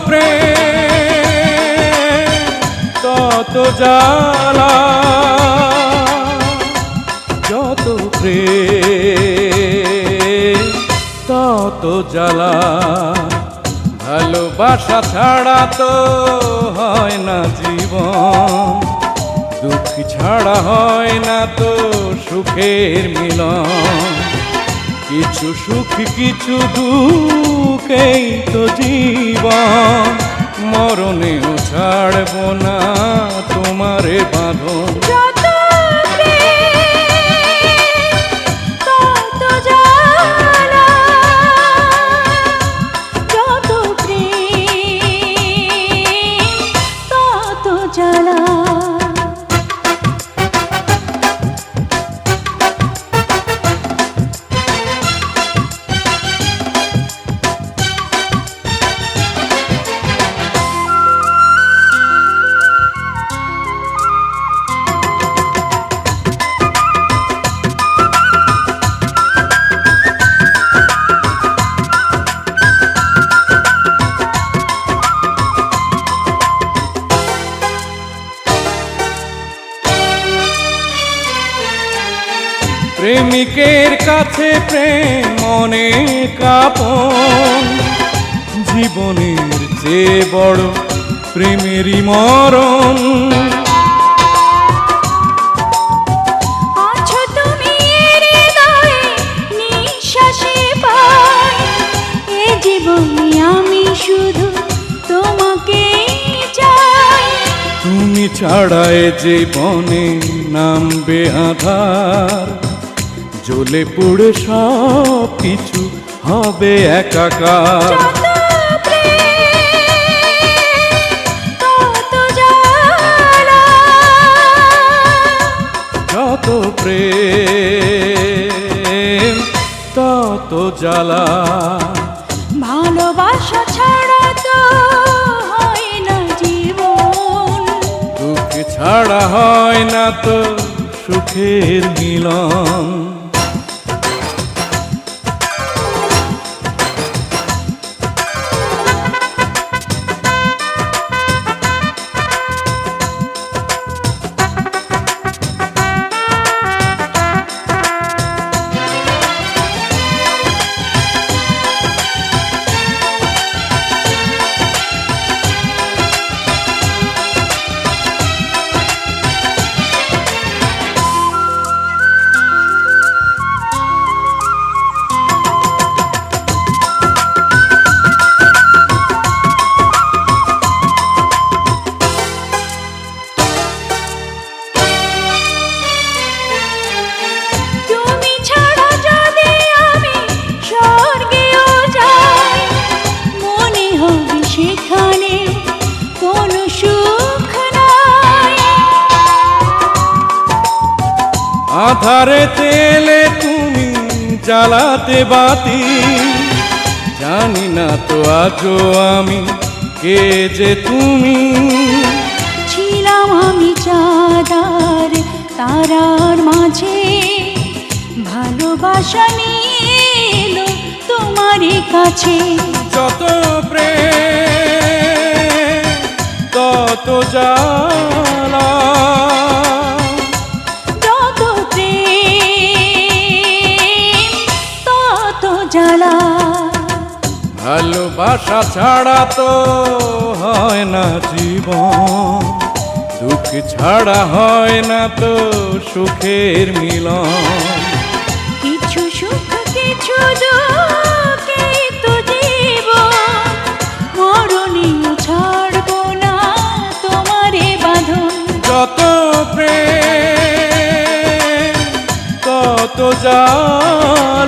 প্রেম তত জ্বালা, যত প্রেম তত জ্বালা। ভালোবাসা ছাড়া তো হয় না জীবন, দুঃখ ছাড়া হয় না তো সুখের মিলন। কিছু সুখ কিছু দুঃখেই তো জীবন, মরণেও ছাড়ব না তোমারে বাঁধন। প্রেমিকের কাছে প্রেম অনেক আপন, জীবনের চেয়ে বড় প্রেমেরই মরণ। আছো তুমি হৃদয়ে নিঃশ্বাসে পাই, এ জীবনে আমি শুধু তোমাকে চাই। তুমি ছাড়ায় জীবনে নামবে আধার, জ্বলে পুড়ে সব কিছু হবে একাকার। যত প্রেম তত জ্বালা, ভালোবাসা ছাড়া তো হয় না জীবন, দুঃখ ছাড়া হয় না তো সুখের মিলন। সেখানে কোনো সুখ নাই, আধারে তেলে তুমি জ্বালাতে বাতি, জানি না তো আজও আমি কে যে তুমি। ছিলাম আমি চাঁদার তারার মাঝে, ভালোবাসা নিয়ে এলো তোমারই কাছে। যত প্রেম তত জ্বালা, যত প্রেম তত জ্বালা। ভালোবাসা ছাড়া তো হয় না জীবন, দুঃখ ছাড়া হয় না তো সুখের মিলন। কিছু সুখ কিছু দুঃখে তো জীবন, মরণেও ছাড়বো না তোমারে বাঁধন। যত প্রেম তত জ্বালা,